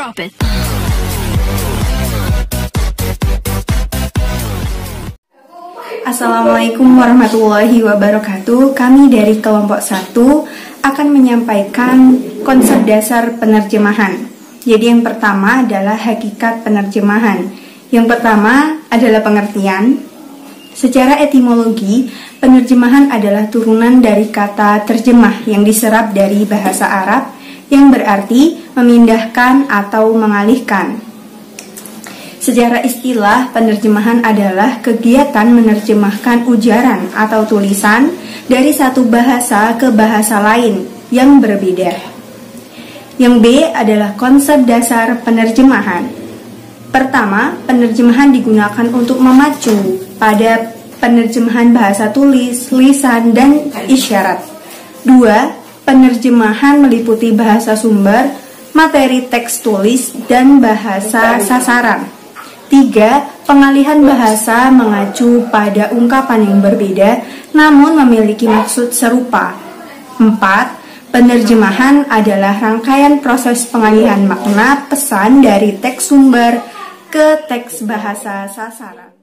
Drop it. Assalamualaikum warahmatullahi wabarakatuh. Kami dari kelompok 1 akan menyampaikan konsep dasar penerjemahan. Jadi yang pertama adalah hakikat penerjemahan. Yang pertama adalah pengertian. Secara etimologi, penerjemahan adalah turunan dari kata terjemah yang diserap dari bahasa Arab yang berarti memindahkan atau mengalihkan. Secara istilah, penerjemahan adalah kegiatan menerjemahkan ujaran atau tulisan dari satu bahasa ke bahasa lain yang berbeda. Yang B adalah konsep dasar penerjemahan. Pertama, penerjemahan digunakan untuk memacu pada penerjemahan bahasa tulis, lisan, dan isyarat. 2. Penerjemahan meliputi bahasa sumber, materi teks tulis, dan bahasa sasaran. 3. Pengalihan bahasa mengacu pada ungkapan yang berbeda namun memiliki maksud serupa. 4. Penerjemahan adalah rangkaian proses pengalihan makna pesan dari teks sumber ke teks bahasa sasaran.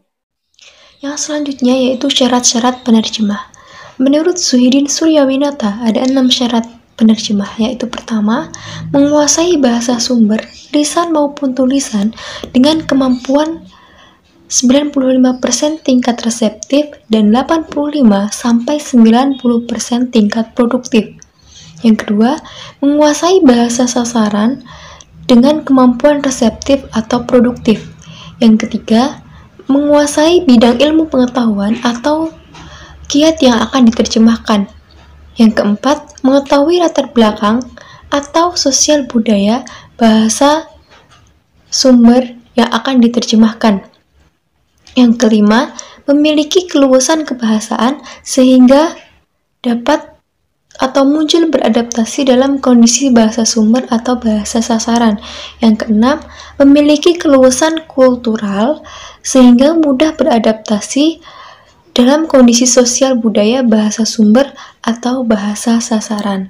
Yang selanjutnya yaitu syarat-syarat penerjemah. Menurut Zuhidin Suryawinata ada 6 syarat penerjemah, yaitu pertama, menguasai bahasa sumber, lisan maupun tulisan dengan kemampuan 95% tingkat reseptif dan 85-90% tingkat produktif. Yang kedua, menguasai bahasa sasaran dengan kemampuan reseptif atau produktif. Yang ketiga, menguasai bidang ilmu pengetahuan atau kiat yang akan diterjemahkan. Yang keempat, mengetahui latar belakang atau sosial budaya bahasa sumber yang akan diterjemahkan. Yang kelima, memiliki keluasan kebahasaan sehingga dapat atau muncul beradaptasi dalam kondisi bahasa sumber atau bahasa sasaran. Yang keenam, memiliki keluasan kultural sehingga mudah beradaptasi dalam kondisi sosial budaya bahasa sumber atau bahasa sasaran.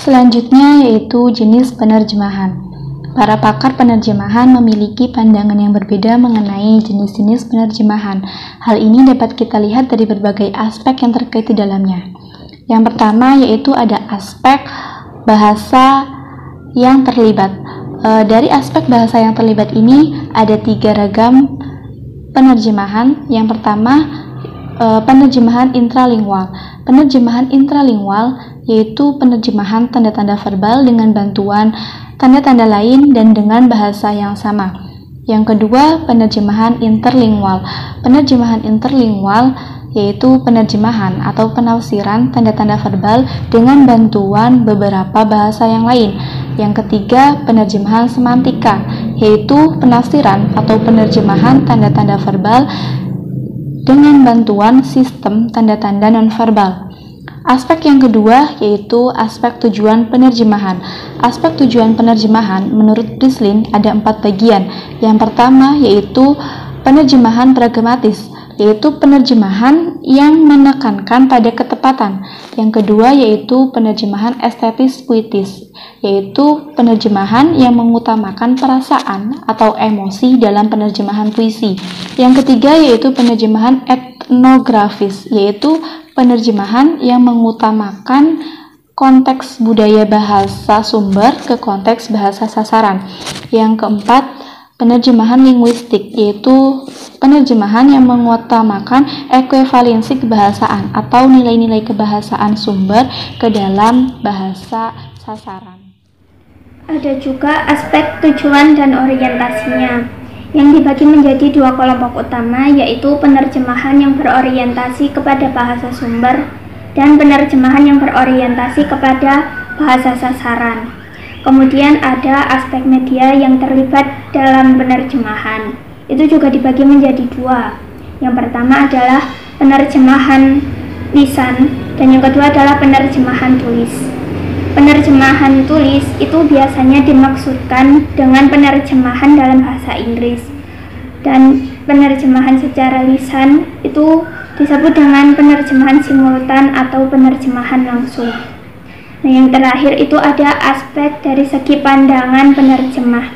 Selanjutnya yaitu jenis penerjemahan. Para pakar penerjemahan memiliki pandangan yang berbeda mengenai jenis-jenis penerjemahan. Hal ini dapat kita lihat dari berbagai aspek yang terkait di dalamnya. Yang pertama yaitu ada aspek bahasa yang terlibat. Dari aspek bahasa yang terlibat ini ada 3 ragam penerjemahan. Yang pertama, penerjemahan intralingual. Penerjemahan intralingual yaitu penerjemahan tanda-tanda verbal dengan bantuan tanda-tanda lain dan dengan bahasa yang sama. Yang kedua, penerjemahan interlingual. Penerjemahan interlingual yaitu penerjemahan atau penafsiran tanda-tanda verbal dengan bantuan beberapa bahasa yang lain. Yang ketiga, penerjemahan semantika, yaitu penafsiran atau penerjemahan tanda-tanda verbal dengan bantuan sistem tanda-tanda nonverbal. Aspek yang kedua yaitu aspek tujuan penerjemahan. Aspek tujuan penerjemahan menurut Priestlin ada 4 bagian. Yang pertama yaitu penerjemahan pragmatis, yaitu penerjemahan yang menekankan pada ketepatan. Yang kedua yaitu penerjemahan estetis puitis, yaitu penerjemahan yang mengutamakan perasaan atau emosi dalam penerjemahan puisi. Yang ketiga yaitu penerjemahan etnografis, yaitu penerjemahan yang mengutamakan konteks budaya bahasa sumber ke konteks bahasa sasaran. Yang keempat, penerjemahan linguistik, yaitu penerjemahan yang mengutamakan ekuivalensi kebahasaan atau nilai-nilai kebahasaan sumber ke dalam bahasa sasaran. Ada juga aspek tujuan dan orientasinya yang dibagi menjadi 2 kelompok utama, yaitu penerjemahan yang berorientasi kepada bahasa sumber dan penerjemahan yang berorientasi kepada bahasa sasaran. Kemudian ada aspek media yang terlibat dalam penerjemahan. Itu juga dibagi menjadi 2. Yang pertama adalah penerjemahan lisan dan yang kedua adalah penerjemahan tulis. Penerjemahan tulis itu biasanya dimaksudkan dengan penerjemahan dalam bahasa Inggris, dan penerjemahan secara lisan itu disebut dengan penerjemahan simultan atau penerjemahan langsung. Nah, yang terakhir itu ada aspek dari segi pandangan penerjemah.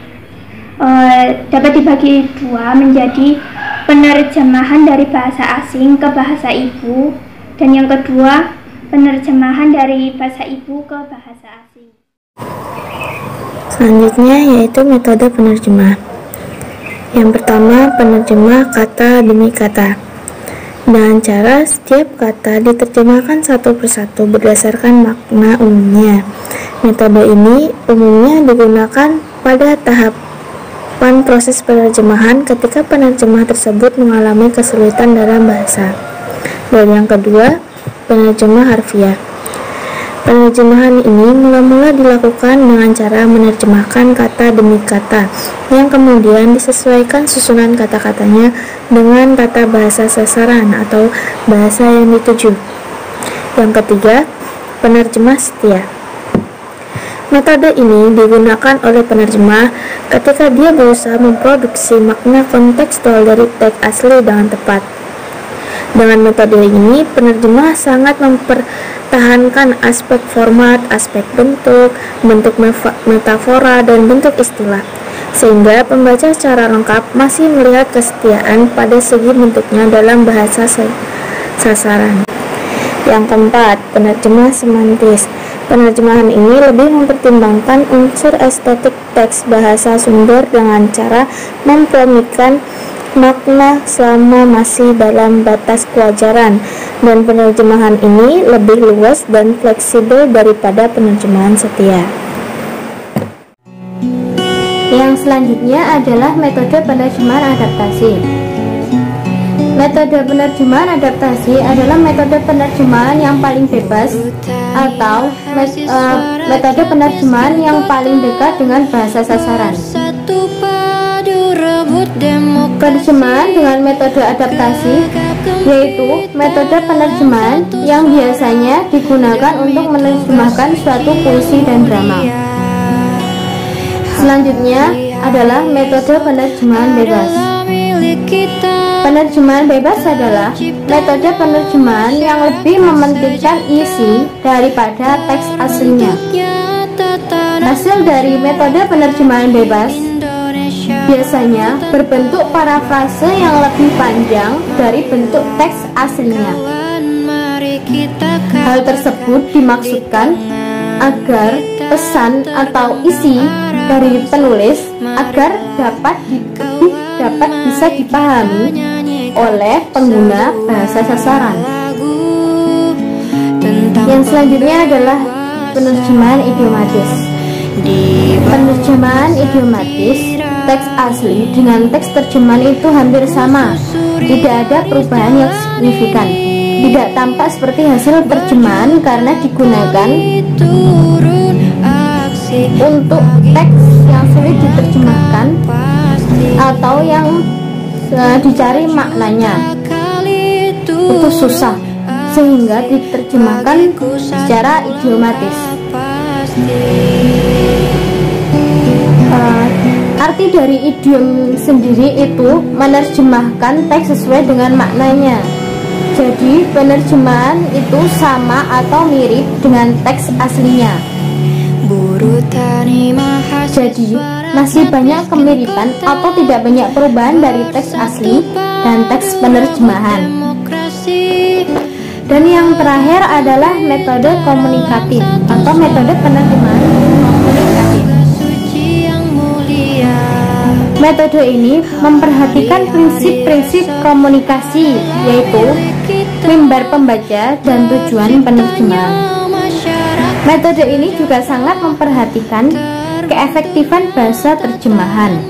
Dapat dibagi dua menjadi penerjemahan dari bahasa asing ke bahasa ibu, dan yang kedua penerjemahan dari bahasa ibu ke bahasa asing. Selanjutnya yaitu metode penerjemah. Yang pertama, penerjemah kata demi kata. Dengan cara setiap kata diterjemahkan satu persatu berdasarkan makna umumnya. Metode ini umumnya digunakan pada tahapan proses penerjemahan ketika penerjemah tersebut mengalami kesulitan dalam bahasa. Dan yang kedua, penerjemah harfiah. Penerjemahan ini mula-mula dilakukan dengan cara menerjemahkan kata demi kata, yang kemudian disesuaikan susunan kata-katanya dengan tata bahasa sasaran atau bahasa yang dituju. Yang ketiga, penerjemah setia. Metode ini digunakan oleh penerjemah ketika dia berusaha memproduksi makna kontekstual dari teks asli dengan tepat. Dengan metode ini, penerjemah sangat mempertahankan aspek format, aspek bentuk metafora, dan bentuk istilah, sehingga pembaca secara lengkap masih melihat kesetiaan pada segi bentuknya dalam bahasa sasaran. Yang keempat, penerjemah semantis. Penerjemahan ini lebih mempertimbangkan unsur estetik teks bahasa sumber dengan cara mempromikan makna selama masih dalam batas kewajaran, dan penerjemahan ini lebih luas dan fleksibel daripada penerjemahan setia. Yang selanjutnya adalah metode penerjemahan adaptasi. Metode penerjemahan adaptasi adalah metode penerjemahan yang paling bebas atau metode penerjemahan yang paling dekat dengan bahasa sasaran. Penerjemahan dengan metode adaptasi yaitu metode penerjemahan yang biasanya digunakan untuk menerjemahkan suatu puisi dan drama. Selanjutnya adalah metode penerjemahan bebas. Penerjemahan bebas adalah metode penerjemahan yang lebih mementingkan isi daripada teks aslinya. Hasil dari metode penerjemahan bebas biasanya berbentuk parafrase yang lebih panjang dari bentuk teks aslinya. Hal tersebut dimaksudkan agar pesan atau isi dari penulis agar dapat bisa dipahami oleh pengguna bahasa sasaran. Yang selanjutnya adalah penerjemahan idiomatis. Penerjemahan idiomatis, teks asli dengan teks terjemahan itu hampir sama, tidak ada perubahan yang signifikan, tidak tampak seperti hasil terjemahan karena digunakan untuk teks yang sulit diterjemahkan atau yang dicari maknanya itu susah, sehingga diterjemahkan secara idiomatis. Arti dari idiom sendiri itu menerjemahkan teks sesuai dengan maknanya. Jadi penerjemahan itu sama atau mirip dengan teks aslinya. Jadi masih banyak kemiripan atau tidak banyak perubahan dari teks asli dan teks penerjemahan. Dan yang terakhir adalah metode komunikatif atau metode penerjemahan komunikatif. Metode ini memperhatikan prinsip-prinsip komunikasi, yaitu mimbar pembaca dan tujuan penerjemahan. Metode ini juga sangat memperhatikan keefektifan bahasa terjemahan.